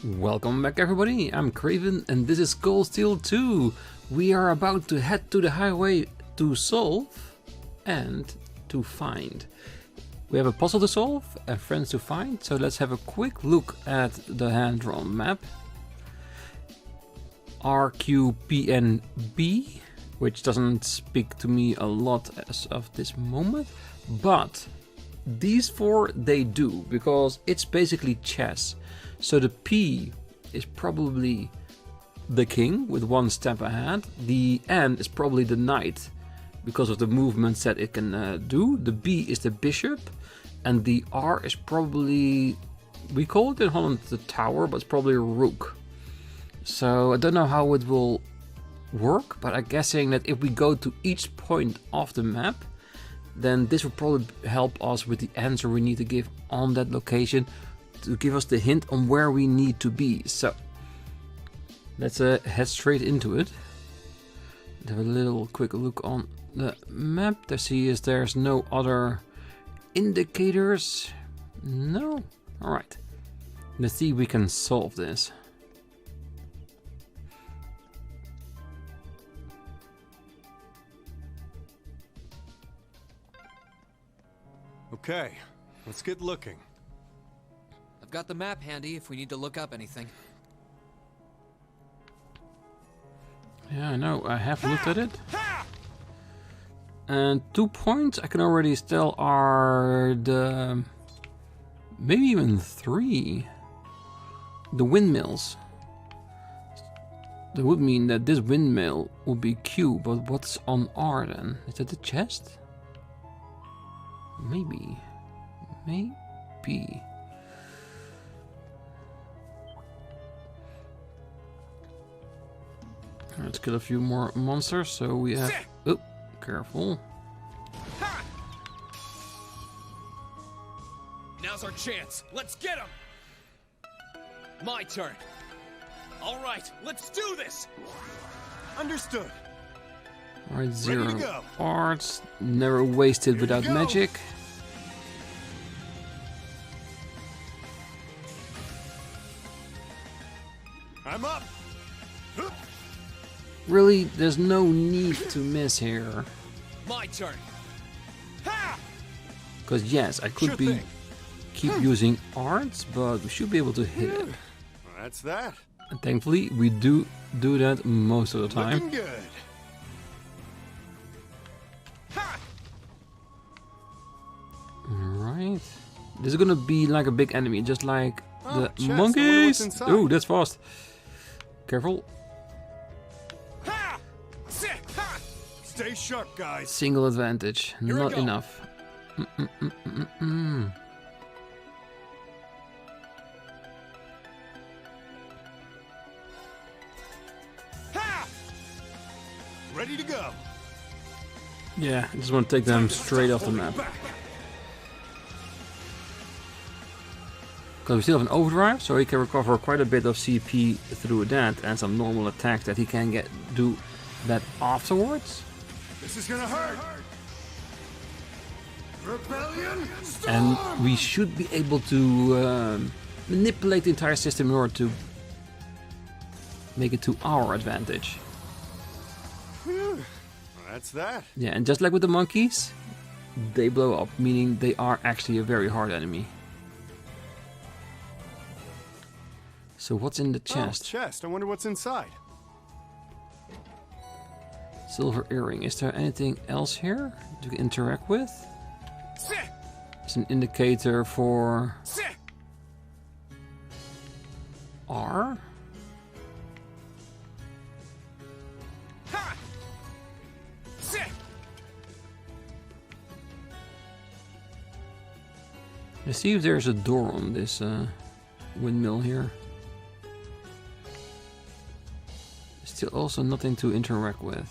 Welcome back everybody, I'm Craven and this is Cold Steel 2. We are about to head to the highway to solve and to find. We have a puzzle to solve and friends to find, so let's have a quick look at the hand-drawn map. RQPNB, which doesn't speak to me a lot as of this moment, but these four they do, because it's basically chess. So the P is probably the king with one step ahead. The N is probably the knight because of the movements that it can do. The B is the bishop, and the R is probably, we call it in Holland the tower, but it's probably a rook. So I don't know how it will work, but I'm guessing that if we go to each point of the map, then this will probably help us with the answer we need to give on that location, to give us the hint on where we need to be. So let's head straight into it. Have a little quick look on the map to see if there's no other indicators. No? Alright. Let's see if we can solve this. Okay, let's get looking. I've got the map handy if we need to look up anything. Yeah, I know, I have looked at it. And 2 points I can already tell are the... maybe even 3. The windmills. That would mean that this windmill will be Q, but what's on R then? Is that the chest? Maybe. Maybe. Let's kill a few more monsters, so we have... Oh, careful. Now's our chance. Let's get him. My turn. All right, let's do this. Understood. Alright, 0 parts. Never wasted without magic. I'm up. Really, there's no need to miss here. My turn. Because yes, I could keep using arts, but we should be able to hit it. That's that. And thankfully, we do that most of the time. Looking good. Alright. This is gonna be like a big enemy, just like the chest. monkeys. Oh, that's fast. Careful. Stay sharp, guys. Single advantage, not enough. Ready to go. Yeah, I just want to take them straight off the map. Because we still have an overdrive, so he can recover quite a bit of CP through that, and some normal attacks that he can do that afterwards. This is gonna hurt. Rebellion. And we should be able to manipulate the entire system in order to make it to our advantage. That's that. Yeah, and just like with the monkeys, they blow up, meaning they are actually a very hard enemy. So what's in the chest? Oh, chest. I wonder what's inside. Silver earring. Is there anything else here to interact with? It's an indicator for R. Let's see if there's a door on this windmill here. Still also nothing to interact with.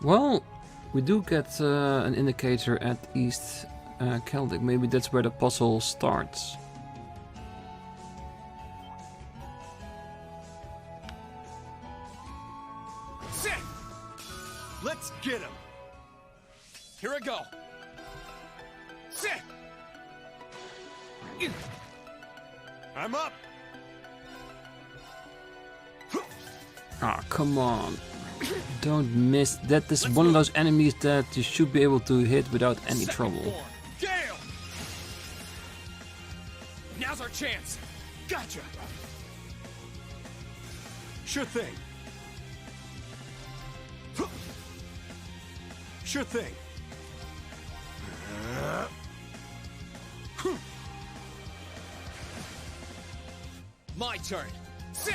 Well, we do get an indicator at East Celtic. Maybe that's where the puzzle starts. Let's get him! Here I go. Sit. I'm up! Ah, come on. Don't miss. That is one of those enemies that you should be able to hit without any trouble. Gale! Now's our chance. Gotcha! Sure thing. Sure thing. My turn. Sit.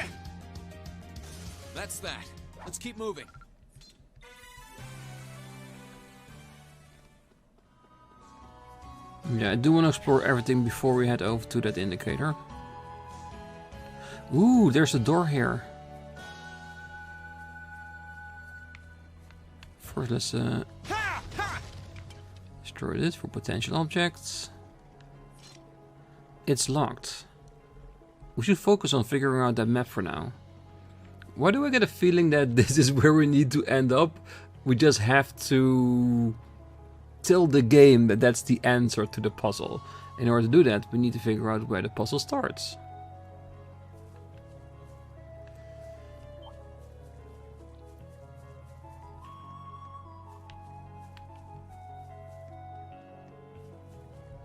That's that. Let's keep moving. Yeah, I do want to explore everything before we head over to that indicator. Ooh, there's a door here. First, let's destroy this for potential objects. It's locked. We should focus on figuring out that map for now. Why do I get a feeling that this is where we need to end up? We just have to tell the game that that's the answer to the puzzle. In order to do that, we need to figure out where the puzzle starts.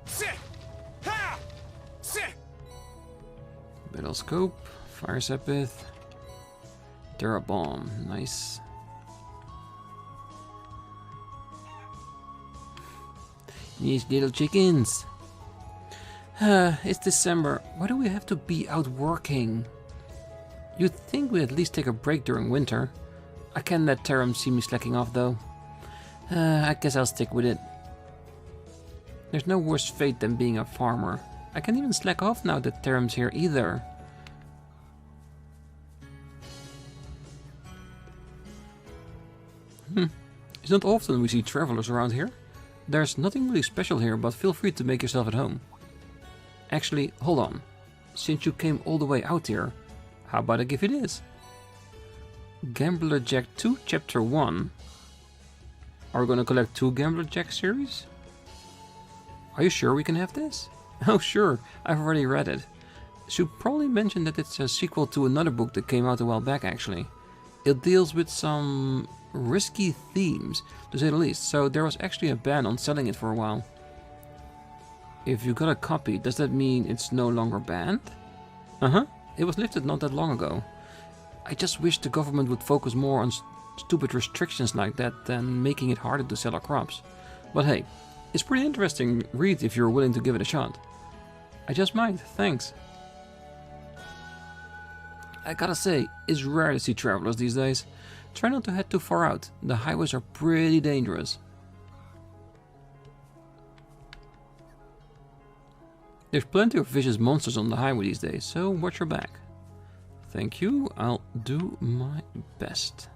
Sit. Ha! Sit. Battle scope, fire sepith, bomb, nice. These little chickens. It's December. Why do we have to be out working? You'd think we'd at least take a break during winter. I can't let Taram see me slacking off though. I guess I'll stick with it. There's no worse fate than being a farmer. I can't even slack off now that Taram's here either. It's not often we see travelers around here. There's nothing really special here, but feel free to make yourself at home. Actually, hold on. Since you came all the way out here, how about I give you this? Gambler Jack 2 Chapter 1. Are we gonna collect 2 Gambler Jack series? Are you sure we can have this? Oh sure, I've already read it. Should probably mention that it's a sequel to another book that came out a while back actually. It deals with some risky themes, to say the least, so there was actually a ban on selling it for a while. If you got a copy, does that mean it's no longer banned? It was lifted not that long ago. I just wish the government would focus more on stupid restrictions like that than making it harder to sell our crops. But hey, it's pretty interesting read if you're willing to give it a shot. I just might, thanks. I gotta say, it's rare to see travelers these days. Try not to head too far out, the highways are pretty dangerous. There's plenty of vicious monsters on the highway these days, so watch your back. Thank you, I'll do my best.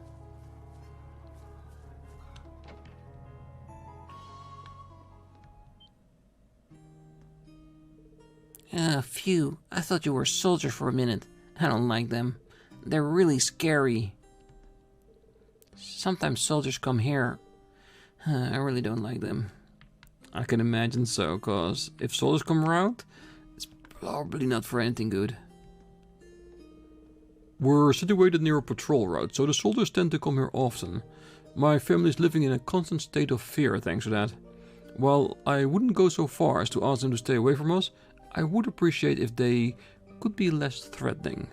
Phew, I thought you were soldiers for a minute. I don't like them. They're really scary. Sometimes soldiers come here. I really don't like them. I can imagine so, cause if soldiers come around, it's probably not for anything good. We're situated near a patrol route, so the soldiers tend to come here often. My family's living in a constant state of fear thanks to that. While I wouldn't go so far as to ask them to stay away from us, I would appreciate if they could be less threatening.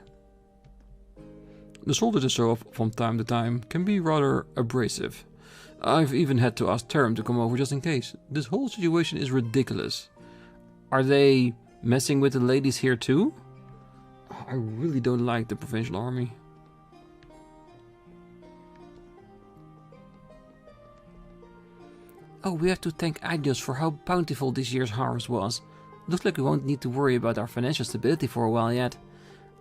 The soldiers I show up from time to time can be rather abrasive. I've even had to ask Taram to come over just in case. This whole situation is ridiculous. Are they messing with the ladies here too? I really don't like the provincial army. Oh, we have to thank Adios for how bountiful this year's harvest was. Looks like we won't need to worry about our financial stability for a while yet.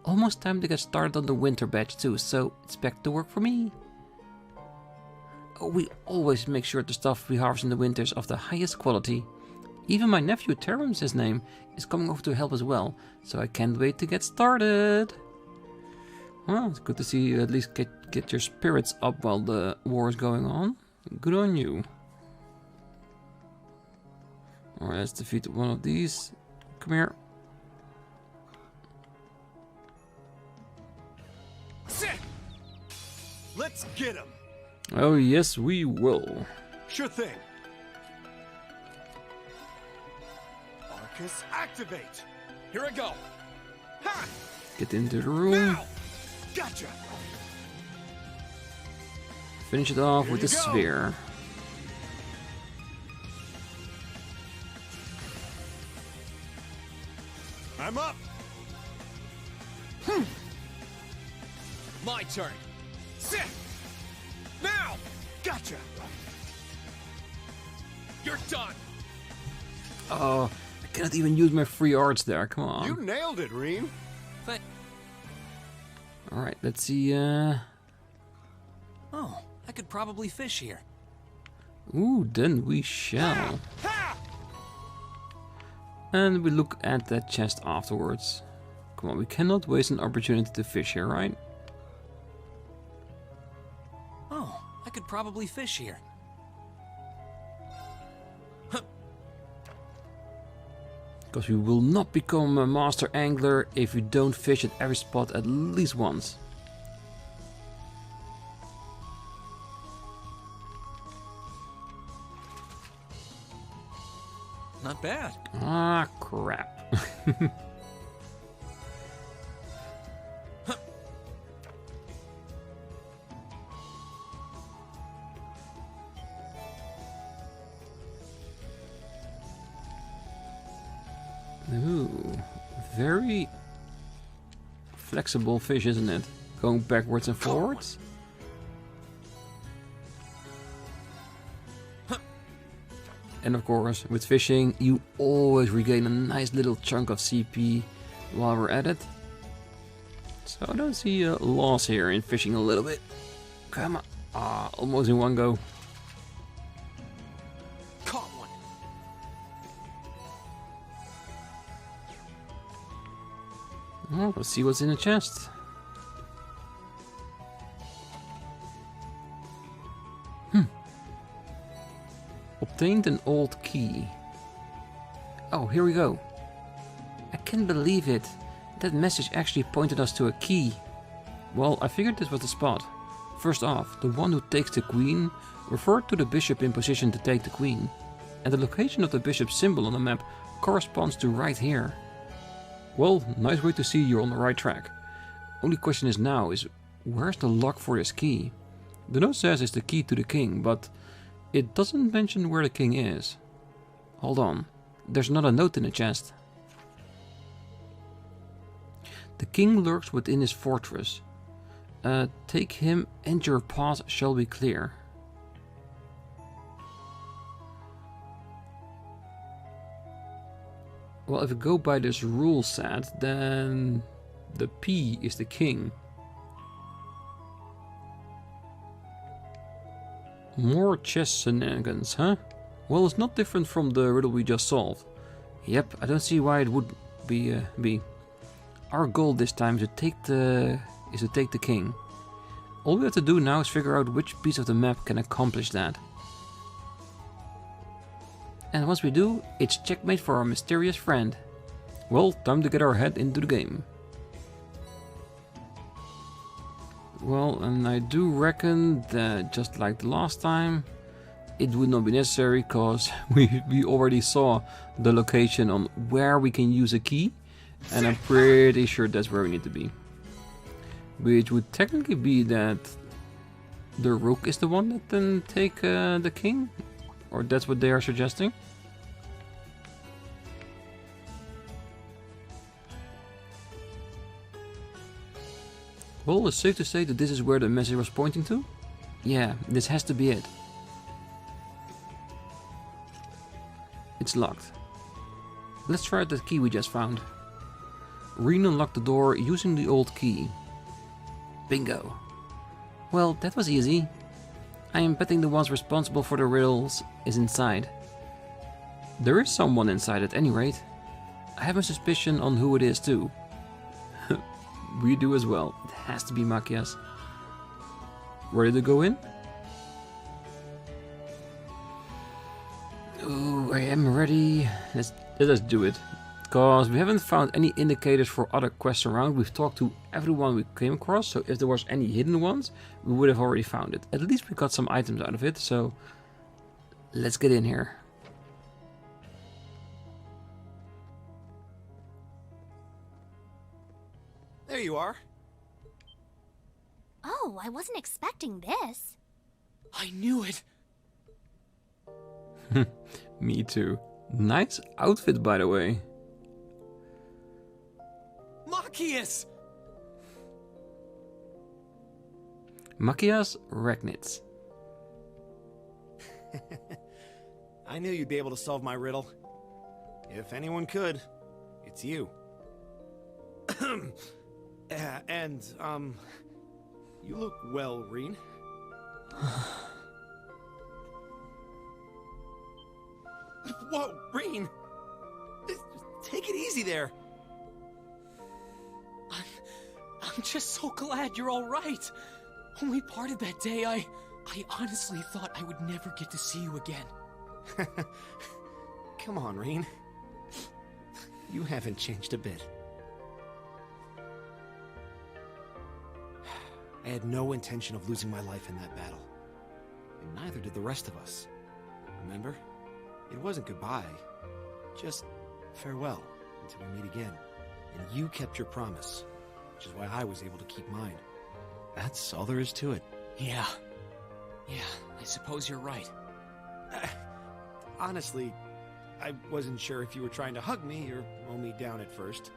Almost time to get started on the winter batch too, so it's back to work for me. Oh, we always make sure the stuff we harvest in the winter is of the highest quality. Even my nephew, Taram's his name, is coming over to help as well, so I can't wait to get started. Well, it's good to see you at least get your spirits up while the war is going on. Good on you. Alright, let's defeat one of these. Come here. Let's get him. Oh yes, we will. Sure thing. Arcus, activate. Here I go. Ha! Get into the room. Now! Gotcha. Finish it off Here with you the go. sphere. I'm up. My turn. Sit. Now. Gotcha. You're done. Oh, I cannot even use my free arts there. Come on. You nailed it, Rean. Thank. Alright, let's see. Oh, I could probably fish here. Ooh, then we shall. Ha! And we look at that chest afterwards. Come on, we cannot waste an opportunity to fish here, right? Oh, I could probably fish here. Because we will not become a master angler if we don't fish at every spot at least once. Not bad. Ah, crap. Ooh, very flexible fish, isn't it? Going backwards and forwards. And of course, with fishing, you always regain a nice little chunk of CP while we're at it. So I don't see a loss here in fishing a little bit. Come on. Ah, almost in one go. Caught one. Well, let's see what's in the chest. Obtained an old key. Oh, here we go. I can't believe it. That message actually pointed us to a key. Well, I figured this was the spot. First off, the one who takes the queen referred to the bishop in position to take the queen. And the location of the bishop's symbol on the map corresponds to right here. Well, nice way to see you're on the right track. Only question is now is, where's the lock for this key? The note says it's the key to the king, but it doesn't mention where the king is. Hold on, there's not a note in the chest. The king lurks within his fortress. Take him and your path shall be clear. Well, if we go by this rule set, then the P is the king. More chess shenanigans, huh? Well, it's not different from the riddle we just solved. Yep, I don't see why it would be. Our goal this time is to take the king. All we have to do now is figure out which piece of the map can accomplish that. And once we do, it's checkmate for our mysterious friend. Well, time to get our head into the game. Well, and I do reckon that just like the last time, it would not be necessary because we already saw the location on where we can use a key, and I'm pretty sure that's where we need to be. Which would technically be that the rook is the one that can take the king, or that's what they are suggesting. Well, it's safe to say that this is where the message was pointing to. Yeah, this has to be it. It's locked. Let's try out that key we just found. Rean unlocked the door using the old key. Bingo. Well, that was easy. I am betting the ones responsible for the riddles is inside. There is someone inside at any rate. I have a suspicion on who it is too. We do as well. It has to be Machias. Ready to go in? Oh, I am ready. Let us do it. Because we haven't found any indicators for other quests around. We've talked to everyone we came across. So if there was any hidden ones, we would have already found it. At least we got some items out of it. So let's get in here. There you are. Oh, I wasn't expecting this. I knew it. Me too. Nice outfit, by the way. Machias! Machias Regnitz. I knew you'd be able to solve my riddle. If anyone could, it's you. And, you look well, Rean. Whoa, Rean! Take it easy there. I'm just so glad you're all right. When we parted that day, I honestly thought I would never get to see you again. Come on, Rean. You haven't changed a bit. I had no intention of losing my life in that battle. And neither did the rest of us. Remember? It wasn't goodbye. Just farewell until we meet again. And you kept your promise, which is why I was able to keep mine. That's all there is to it. Yeah, I suppose you're right. Honestly, I wasn't sure if you were trying to hug me or mow me down at first.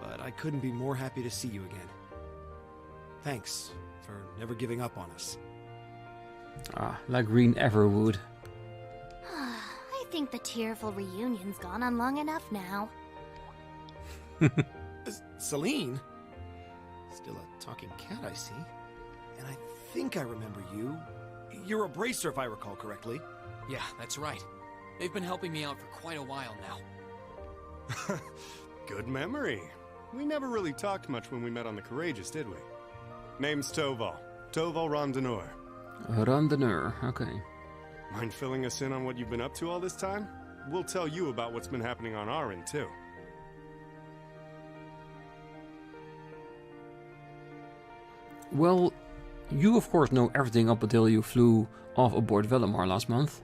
But I couldn't be more happy to see you again. Thanks for never giving up on us. Ah, like Rean ever would. I think the tearful reunion's gone on long enough now. Celine? Still a talking cat, I see. And I think I remember you. You're a bracer, if I recall correctly. Yeah, that's right. They've been helping me out for quite a while now. Good memory. We never really talked much when we met on the Courageous, did we? Name's Toval. Toval Rondinor. Rondinor, okay. Mind filling us in on what you've been up to all this time? We'll tell you about what's been happening on our end, too. Well, you of course know everything up until you flew off aboard Valimar last month.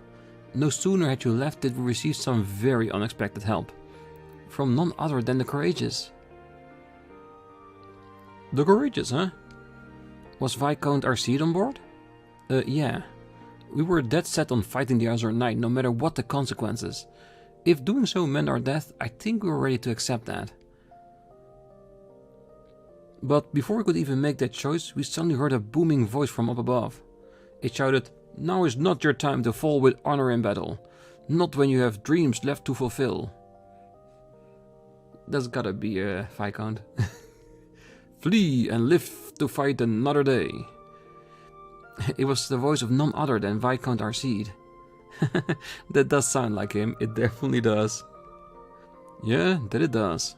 No sooner had you left did we receive some very unexpected help. From none other than the Courageous. The Courageous, huh? Was Viscount Arcide on board? Yeah. We were dead set on fighting the other night, no matter what the consequences. If doing so meant our death, I think we were ready to accept that. But before we could even make that choice, we suddenly heard a booming voice from up above. It shouted, "Now is not your time to fall with honor in battle. Not when you have dreams left to fulfill." That's gotta be a Viscount. "Flee and live to fight another day." It was the voice of none other than Viscount Arcide. That does sound like him, it definitely does. Yeah, that it does.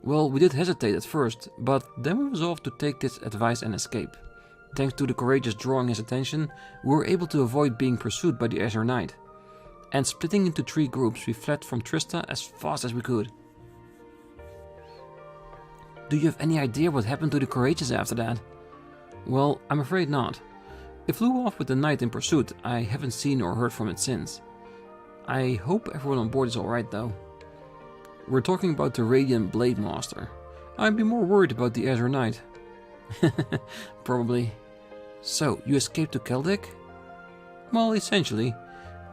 Well, we did hesitate at first, but then we resolved to take this advice and escape. Thanks to the Courageous drawing his attention, we were able to avoid being pursued by the Azure Knight. And splitting into 3 groups, we fled from Trista as fast as we could. Do you have any idea what happened to the Courageous after that? Well, I'm afraid not. It flew off with the Knight in pursuit. I haven't seen or heard from it since. I hope everyone on board is alright though. We're talking about the Radiant Blade Master. I'd be more worried about the Azure Knight. Probably. So, you escaped to Celtic? Well, essentially.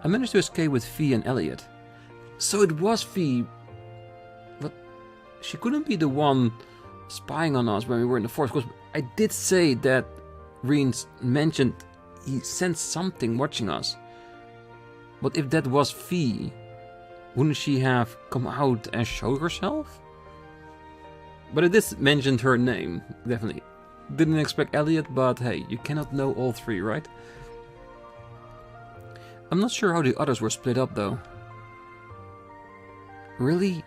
I managed to escape with Fee and Elliot. So it was Fee. But she couldn't be the one spying on us when we were in the forest, because I did say that Rean mentioned he sensed something watching us. But if that was Fee, wouldn't she have come out and showed herself? But it did mention her name, definitely. Didn't expect Elliot, but hey, you cannot know all 3, right? I'm not sure how the others were split up though. Really?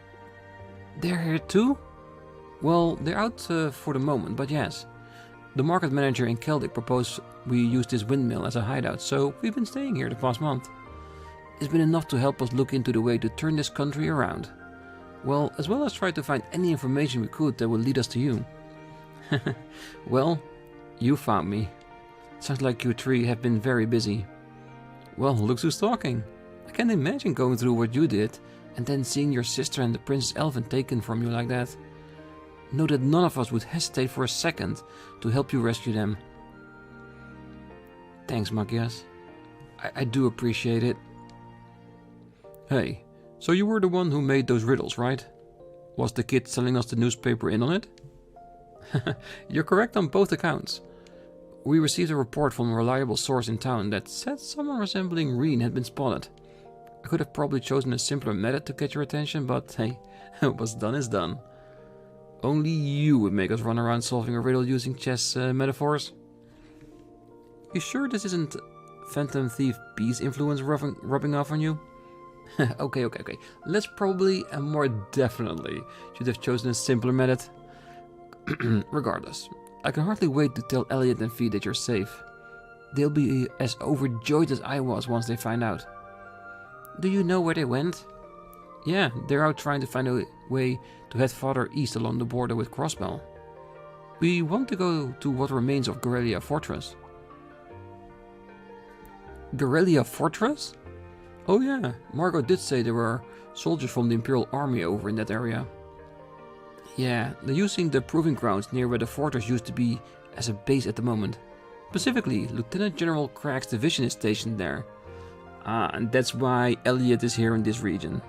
They're here too? Well, they're out for the moment, but yes. The market manager in Celtic proposed we use this windmill as a hideout, so we've been staying here the past month. It's been enough to help us look into the way to turn this country around. Well as try to find any information we could that will lead us to you. Well, you found me. Sounds like you three have been very busy. Well, look who's talking. I can't imagine going through what you did, and then seeing your sister and the Princess Elven taken from you like that. Know that none of us would hesitate for a second to help you rescue them. Thanks, Machias. I do appreciate it. Hey, so you were the one who made those riddles, right? Was the kid selling us the newspaper in on it? You're correct on both accounts. We received a report from a reliable source in town that said someone resembling Rean had been spotted. I could have probably chosen a simpler method to get your attention, but hey, what's done is done. Only you would make us run around solving a riddle using chess metaphors. You sure this isn't Phantom Thief B's influence rubbing off on you? Okay. Let's probably and more definitely should have chosen a simpler method. Regardless, I can hardly wait to tell Elliot and Fee that you're safe. They'll be as overjoyed as I was once they find out. Do you know where they went? Yeah, they're out trying to find a way to head farther east along the border with Crossbell. We want to go to what remains of Guerrilla Fortress. Guerrilla Fortress? Oh yeah, Margot did say there were soldiers from the Imperial Army over in that area. Yeah, they're using the proving grounds near where the fortress used to be as a base at the moment. Specifically, Lieutenant General Craig's division is stationed there. And that's why Elliot is here in this region.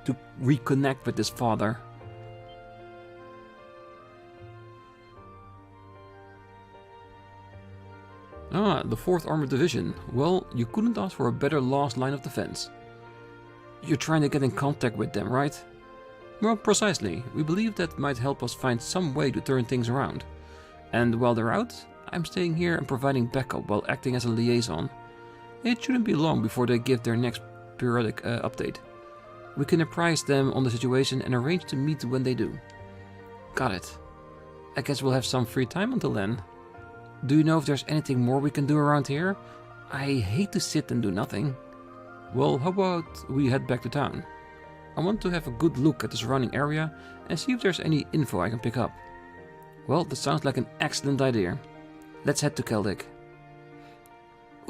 To reconnect with his father. The 4th Armored Division. Well, you couldn't ask for a better last line of defense. You're trying to get in contact with them, right? Well, precisely. We believe that might help us find some way to turn things around. And while they're out, I'm staying here and providing backup while acting as a liaison. It shouldn't be long before they give their next periodic update. We can apprise them on the situation and arrange to meet when they do. Got it. I guess we'll have some free time until then. Do you know if there's anything more we can do around here? I hate to sit and do nothing. Well, how about we head back to town? I want to have a good look at the surrounding area and see if there's any info I can pick up. Well, that sounds like an excellent idea. Let's head to Celtic.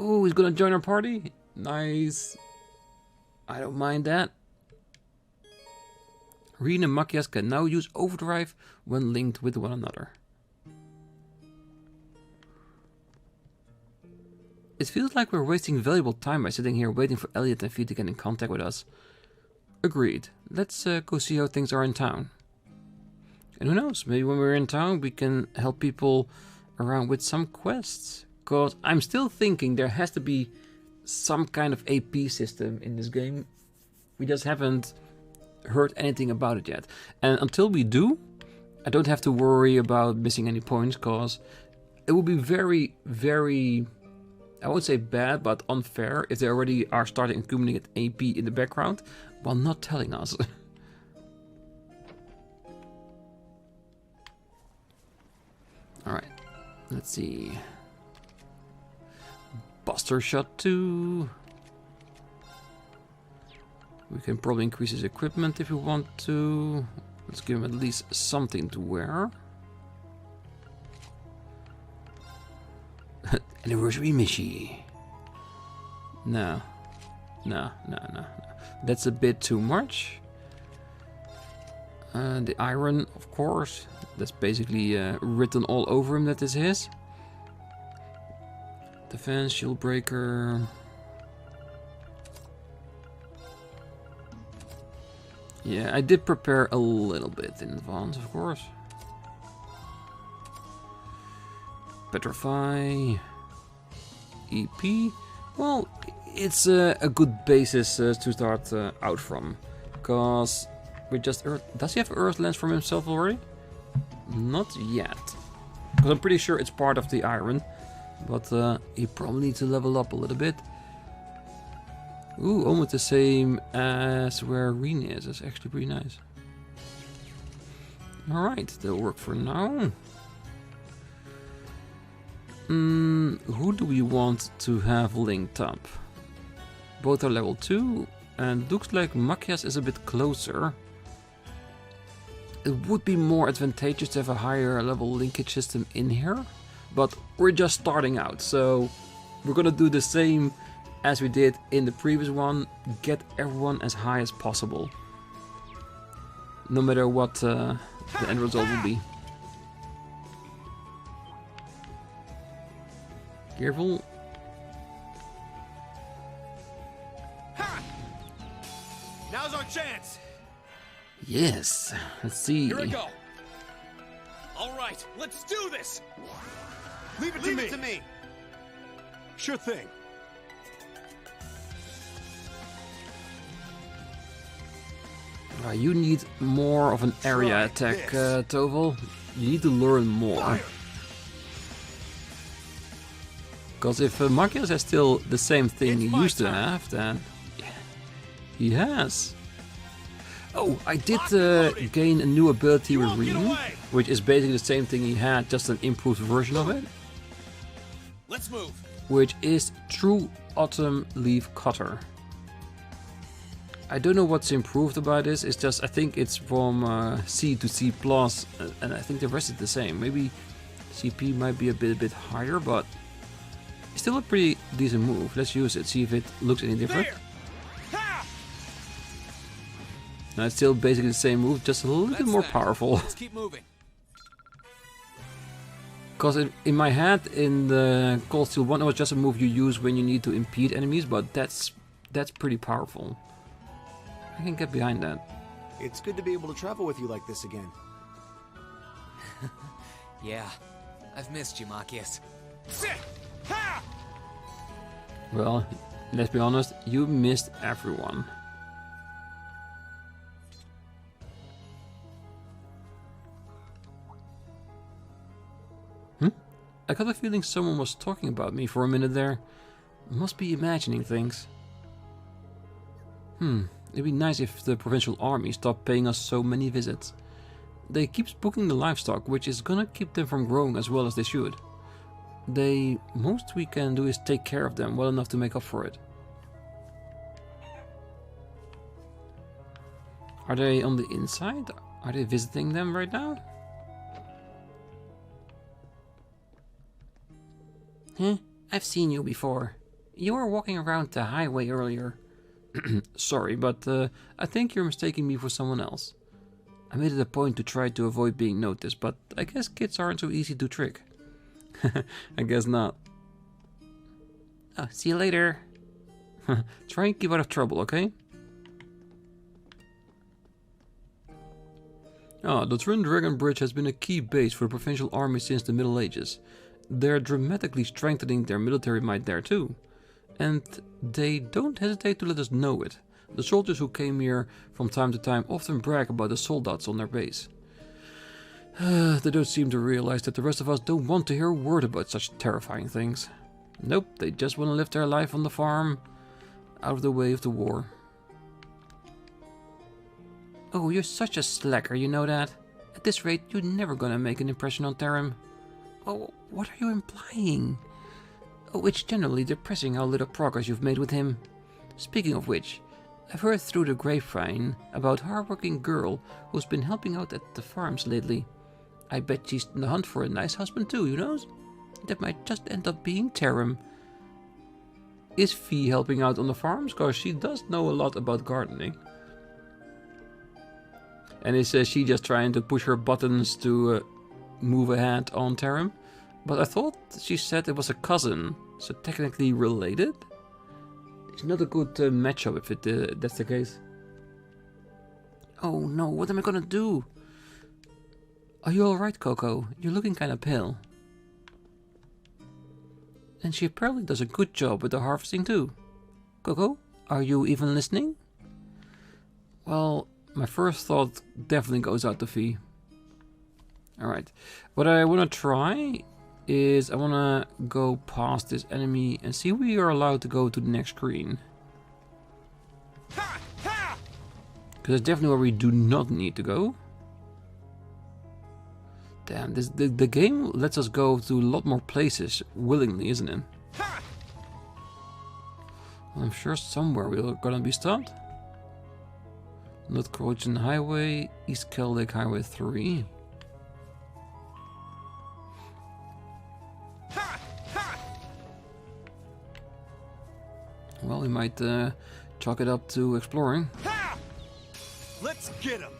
Oh, he's gonna join our party? Nice. I don't mind that. Rean and Machias can now use overdrive when linked with one another. It feels like we're wasting valuable time by sitting here waiting for Elliot and Fee to get in contact with us. Agreed. Let's go see how things are in town. And who knows, maybe when we're in town we can help people around with some quests. Because I'm still thinking there has to be some kind of AP system in this game. We just haven't heard anything about it yet. And until we do, I don't have to worry about missing any points, because it would be very, very, I won't say bad, but unfair if they already are starting accumulating AP in the background while not telling us. Alright, let's see. Buster Shot 2. We can probably increase his equipment if we want to. Let's give him at least something to wear. Anniversary mission. No. That's a bit too much. The iron, of course. That's basically written all over him that is his. Defense, shield breaker. Yeah, I did prepare a little bit in advance, of course. Petrify. EP. Well, it's a good basis to start out from. Because we just... Does he have Earth Lens from himself already? Not yet. Because I'm pretty sure it's part of the iron. But he probably needs to level up a little bit. Ooh, almost the same as where Rean is. That's actually pretty nice. Alright, that'll work for now. Who do we want to have linked up? Both are level 2, and looks like Machias is a bit closer. It would be more advantageous to have a higher level linkage system in here, but we're just starting out, so we're gonna do the same as we did in the previous one, get everyone as high as possible. No matter what the end result will be. Careful. Now's our chance. Yes, let's see. Here we go. All right, let's do this. Leave it to me. Sure thing. You need more of an area attack, Toval. You need to learn more. Because if Machias has still the same thing he used to have, then yeah, he has. Oh, I did gain a new ability with Rean, which is basically the same thing he had, just an improved version of it. Let's move. Which is True Autumn Leaf Cutter. I don't know what's improved about this. It's just I think it's from C to C plus, and I think the rest is the same. Maybe CP might be a bit higher, but it's still a pretty decent move. Let's use it. See if it looks any different. No, it's still basically the same move, just a little bit more powerful. Let's keep moving. Because in my head, in the Cold Steel 1, it was just a move you use when you need to impede enemies, but that's pretty powerful. I can get behind that. It's good to be able to travel with you like this again. Yeah, I've missed you, Machias. Well, let's be honest, you missed everyone. I got a feeling someone was talking about me for a minute there. Must be imagining things. It'd be nice if the provincial army stopped paying us so many visits. They keep spooking the livestock, which is gonna keep them from growing as well as they should. Most we can do is take care of them well enough to make up for it. Are they on the inside? Are they visiting them right now? I've seen you before. You were walking around the highway earlier. Sorry, but I think you're mistaking me for someone else. I made it a point to try to avoid being noticed, but I guess kids aren't so easy to trick. I guess not. Oh, see you later. Try and keep out of trouble, okay? The Twin Dragon Bridge has been a key base for the provincial army since the Middle Ages. They're dramatically strengthening their military might there too. And they don't hesitate to let us know it. The soldiers who came here from time to time often brag about the soldats on their base. They don't seem to realize that the rest of us don't want to hear a word about such terrifying things. Nope, they just want to live their life on the farm, out of the way of the war. Oh, you're such a slacker, you know that? At this rate, you're never gonna make an impression on Tarim. Oh, what are you implying? Oh, it's generally depressing how little progress you've made with him. Speaking of which, I've heard through the grapevine about a hard-working girl who's been helping out at the farms lately. I bet she's in the hunt for a nice husband too, you know? That might just end up being Tarim. Is Fee helping out on the farms? Because she does know a lot about gardening. And is she just trying to push her buttons to move ahead on Tarim? But I thought she said it was a cousin, so technically related? It's not a good matchup if that's the case. Oh no, what am I gonna do? Are you alright, Coco? You're looking kinda pale. And she apparently does a good job with the harvesting too. Coco, are you even listening? Well, my first thought definitely goes out to Fee. Alright, what I wanna try is I wanna go past this enemy and see if we are allowed to go to the next screen. Because it's definitely where we do not need to go. Damn, the game lets us go to a lot more places willingly, isn't it? I'm sure somewhere we're gonna be stopped. North Croatian Highway, East Celtic Highway 3. Well, we might chalk it up to exploring. Let's get him.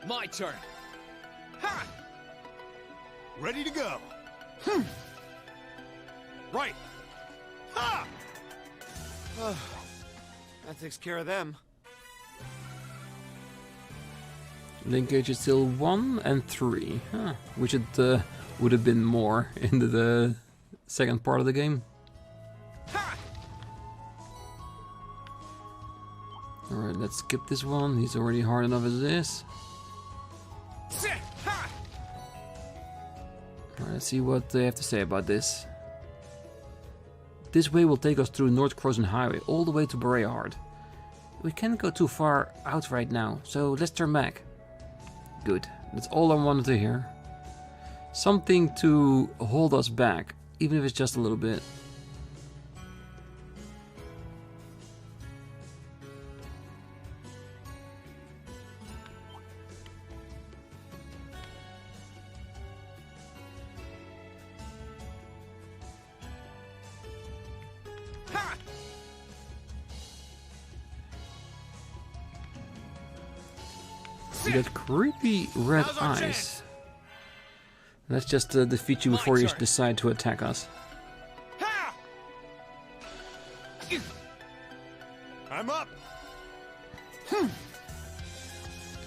My turn. Ha! Ready to go. Right. Ha! That takes care of them. Linkage is still 1 and 3. Huh. Which it would have been more in the second part of the game. Alright, let's skip this one. He's already hard enough as it is. Alright, let's see what they have to say about this. This way will take us through North Croatian Highway all the way to Bereahard. We can't go too far out right now, so let's turn back. Good, that's all I wanted to hear. Something to hold us back, even if it's just a little bit. You got creepy red eyes. Let's just defeat you before you decide to attack us. I'm up.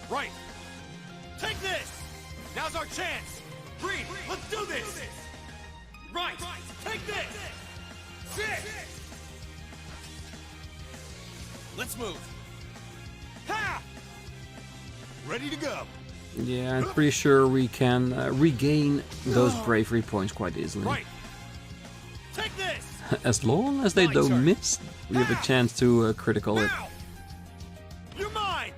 Right. Take this. Now's our chance. Rean, let's do this. Right. Take this. Sit. Let's move. Ha! Ready to go. Yeah, I'm pretty sure we can regain those bravery points quite easily. Right. Take this. As long as they don't miss, we have a chance to critical it. Now. You're mine.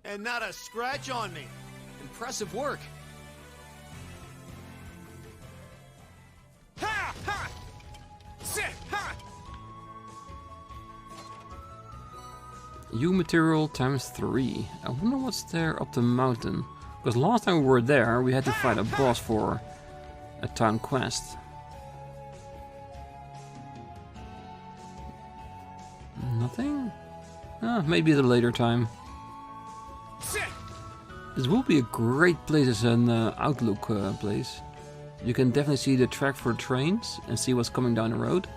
And not a scratch on me. Impressive work. Ha! Ha! Sit! Ha! U material times 3. I wonder what's there up the mountain. Because last time we were there, we had to fight a boss for a town quest. Nothing? Maybe at a later time. This will be a great place as an outlook place. You can definitely see the track for trains and see what's coming down the road.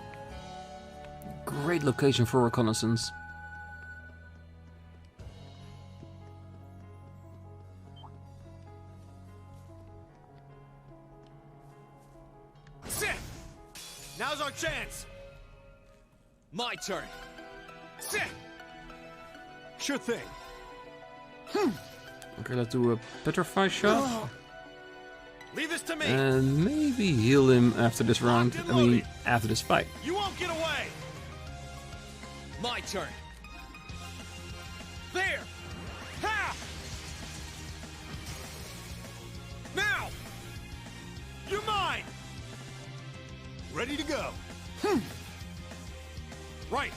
Great location for reconnaissance. Now's our chance. My turn. Sit. Sure thing. Okay, let's do a petrify shot. Leave this to me. And maybe heal him after this round. I mean, after this fight. You won't get away. My turn. There. Ha! Now. You're mine. Ready to go. Right.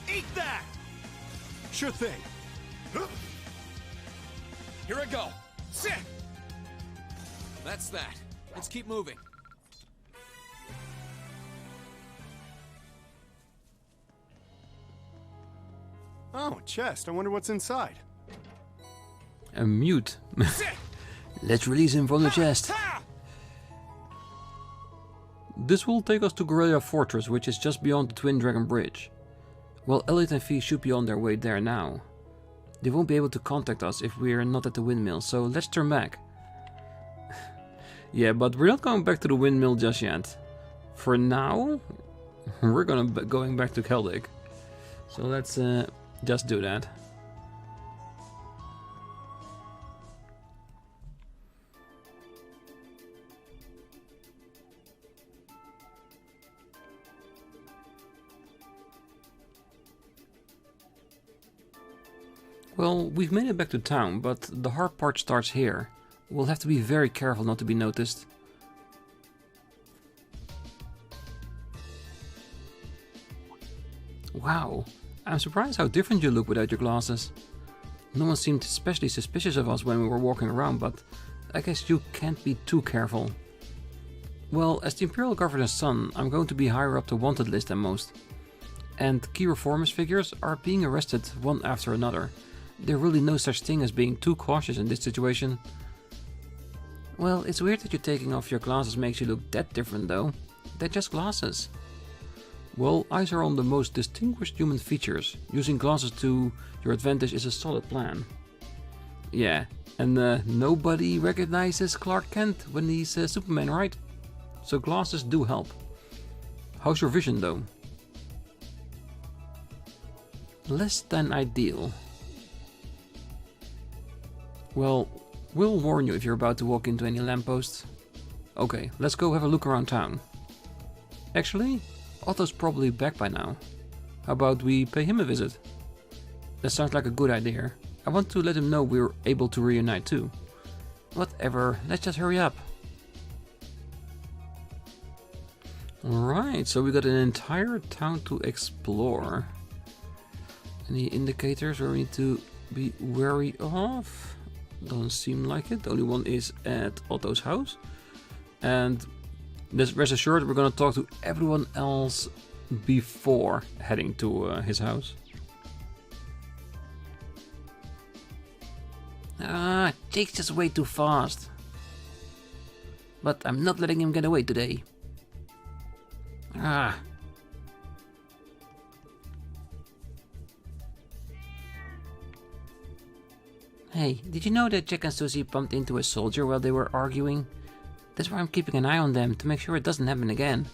Eat that. Sure thing. Here I go. Sit. That's that. Let's keep moving. Oh, chest. I wonder what's inside. A mute. Let's release him from the chest. This will take us to Guerrilla Fortress, which is just beyond the Twin Dragon Bridge. Well, Elliot and Fee should be on their way there now. They won't be able to contact us if we're not at the windmill, so let's turn back. Yeah, but we're not going back to the windmill just yet. For now, we're going back to Celtic. So let's just do that. Well, we've made it back to town, but the hard part starts here. We'll have to be very careful not to be noticed. Wow, I'm surprised how different you look without your glasses. No one seemed especially suspicious of us when we were walking around, but I guess you can't be too careful. Well, as the Imperial Governor's son, I'm going to be higher up the wanted list than most. And key reformist figures are being arrested one after another. There's really no such thing as being too cautious in this situation. Well, it's weird that you taking off your glasses makes you look that different though. They're just glasses. Well, eyes are on the most distinguished human features. Using glasses to your advantage is a solid plan. Yeah, and nobody recognizes Clark Kent when he's Superman, right? So glasses do help. How's your vision though? Less than ideal. Well, we'll warn you if you're about to walk into any lampposts. Okay, let's go have a look around town. Actually, Otto's probably back by now. How about we pay him a visit? That sounds like a good idea. I want to let him know we're able to reunite too. Whatever, let's just hurry up. Alright, so we got an entire town to explore. Any indicators where we need to be wary of? Doesn't seem like it. The only one is at Otto's house. And rest assured, we're gonna talk to everyone else before heading to his house. Ah, Jake's just way too fast. But I'm not letting him get away today. Ah. Hey, did you know that Jack and Susie bumped into a soldier while they were arguing? That's why I'm keeping an eye on them, to make sure it doesn't happen again.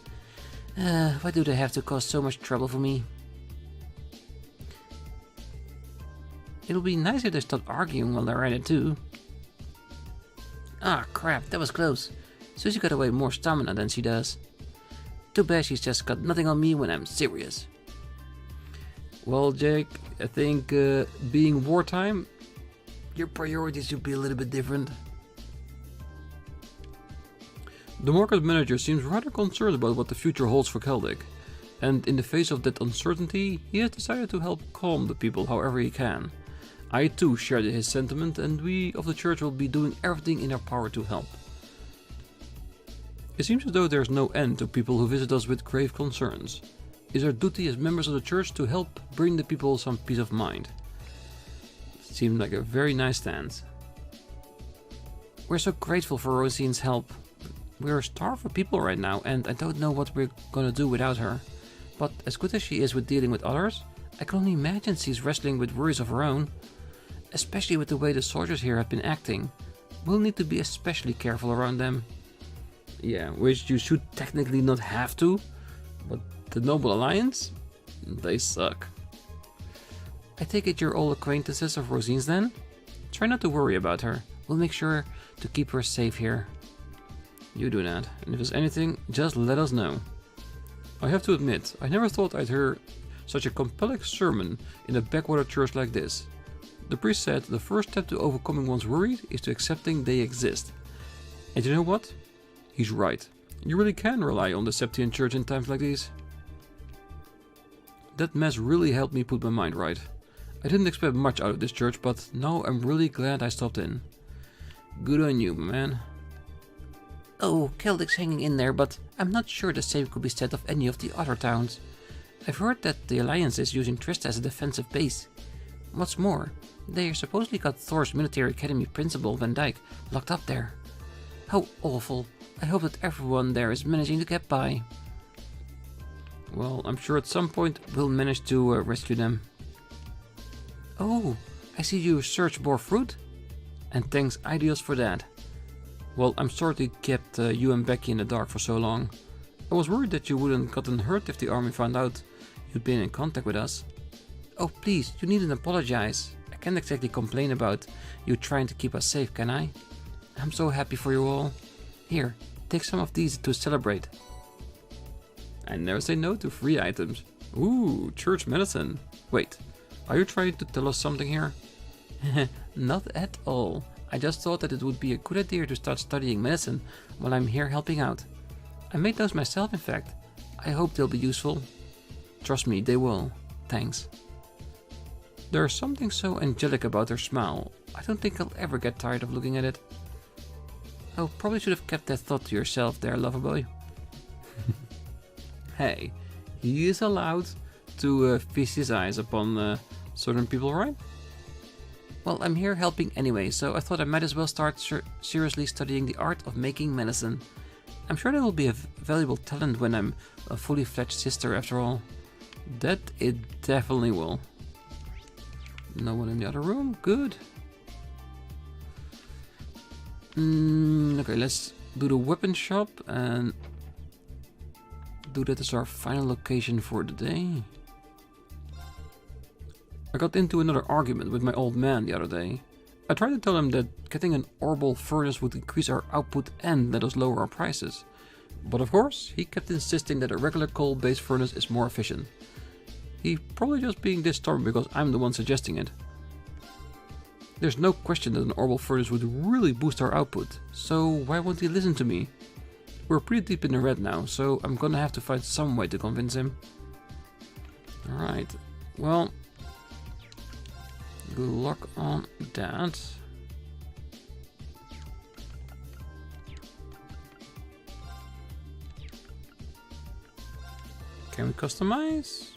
Why do they have to cause so much trouble for me? It'll be nice if they stopped arguing while they're at it too. Ah, crap, that was close. Susie got away with more stamina than she does. Too bad she's just got nothing on me when I'm serious. Well, Jake, I think being wartime, your priorities should be a little bit different. The market manager seems rather concerned about what the future holds for Celtic, and in the face of that uncertainty, he has decided to help calm the people however he can. I too share his sentiment, and we of the church will be doing everything in our power to help. It seems as though there is no end to people who visit us with grave concerns. It is our duty as members of the church to help bring the people some peace of mind. Seemed like a very nice stance. We're so grateful for Rosine's help. We're starved for people right now, and I don't know what we're gonna do without her. But as good as she is with dealing with others, I can only imagine she's wrestling with worries of her own. Especially with the way the soldiers here have been acting. We'll need to be especially careful around them. Yeah, which you should technically not have to, but the Noble Alliance? They suck. I take it you're all acquaintances of Rosine's then? Try not to worry about her. We'll make sure to keep her safe here. You do that, and if there's anything, just let us know. I have to admit, I never thought I'd hear such a compelling sermon in a backwater church like this. The priest said the first step to overcoming one's worries is to accepting they exist. And you know what? He's right. You really can rely on the Septian Church in times like these. That mess really helped me put my mind right. I didn't expect much out of this church, but now I'm really glad I stopped in. Good on you, man. Oh, Celtic's hanging in there, but I'm not sure the same could be said of any of the other towns. I've heard that the Alliance is using Trista as a defensive base. What's more, they supposedly got Thor's military academy principal Van Dyke locked up there. How awful. I hope that everyone there is managing to get by. Well, I'm sure at some point we'll manage to rescue them. Oh, I see you search more fruit? And thanks Ideos for that. Well, I'm sorry to kept you and Becky in the dark for so long. I was worried that you wouldn't gotten hurt if the army found out you'd been in contact with us. Oh please, you needn't apologize. I can't exactly complain about you trying to keep us safe, can I? I'm so happy for you all. Here, take some of these to celebrate. I never say no to free items. Ooh, church medicine. Wait, are you trying to tell us something here? Not at all. I just thought that it would be a good idea to start studying medicine while I'm here helping out. I made those myself, in fact. I hope they'll be useful. Trust me, they will. Thanks. There's something so angelic about her smile. I don't think I'll ever get tired of looking at it. Oh, probably should have kept that thought to yourself there, Loverboy. Hey, he is allowed to feast his eyes upon certain people, right? Well, I'm here helping anyway, so I thought I might as well start seriously studying the art of making medicine. I'm sure that will be a valuable talent when I'm a fully fledged sister after all. That it definitely will. No one in the other room? Good. Okay, let's do the weapon shop and do that as our final location for the day. I got into another argument with my old man the other day. I tried to tell him that getting an orbital furnace would increase our output and let us lower our prices. But of course, he kept insisting that a regular coal-based furnace is more efficient. He's probably just being this stubborn because I'm the one suggesting it. There's no question that an orbital furnace would really boost our output, so why won't he listen to me? We're pretty deep in the red now, so I'm gonna have to find some way to convince him. Alright, well, good luck on that. Can we customize?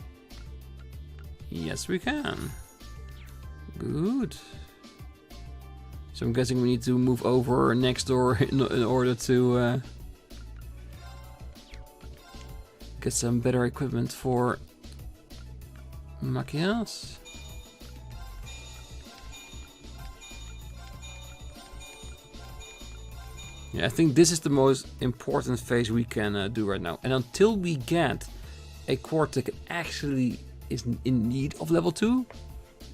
Yes, we can. Good. So I'm guessing we need to move over next door in order to get some better equipment for Machias. Yeah, I think this is the most important phase we can do right now. And until we get a quart that actually is in need of level 2,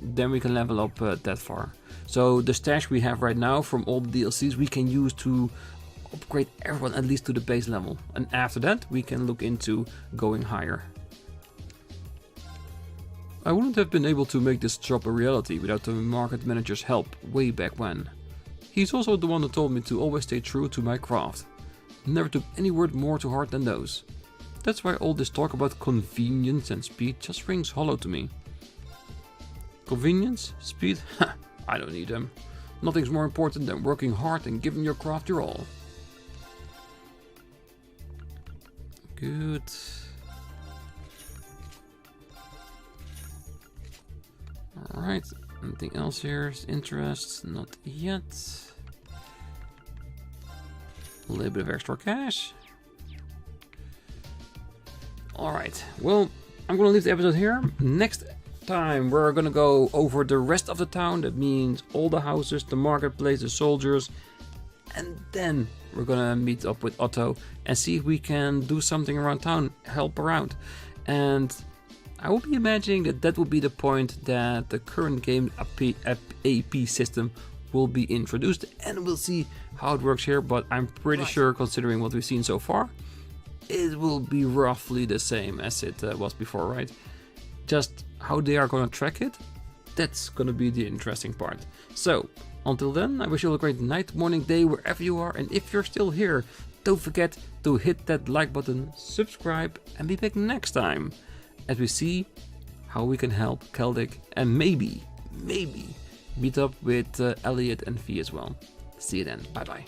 then we can level up that far. So the stash we have right now from all the DLCs we can use to upgrade everyone at least to the base level. And after that we can look into going higher. I wouldn't have been able to make this job a reality without the market manager's help way back when. He's also the one who told me to always stay true to my craft. Never took any word more to heart than those. That's why all this talk about convenience and speed just rings hollow to me. Convenience? Speed? Ha! I don't need them. Nothing's more important than working hard and giving your craft your all. Good. Alright, anything else here? Interest? Not yet. A little bit of extra cash. Alright, well, I'm gonna leave the episode here. Next time we're gonna go over the rest of the town. That means all the houses, the marketplace, the soldiers, and then we're gonna meet up with Otto and see if we can do something around town, help around. And I will be imagining that that will be the point that the current game AP system will be introduced, and we'll see how it works here. But I'm pretty sure, considering what we've seen so far, it will be roughly the same as it was before, right? Just how they are going to track it, that's going to be the interesting part. So, until then, I wish you all a great night, morning, day, wherever you are. And if you're still here, don't forget to hit that like button, subscribe, and be back next time as we see how we can help Celtic and maybe meet up with Elliot and V as well. See you then. Bye bye.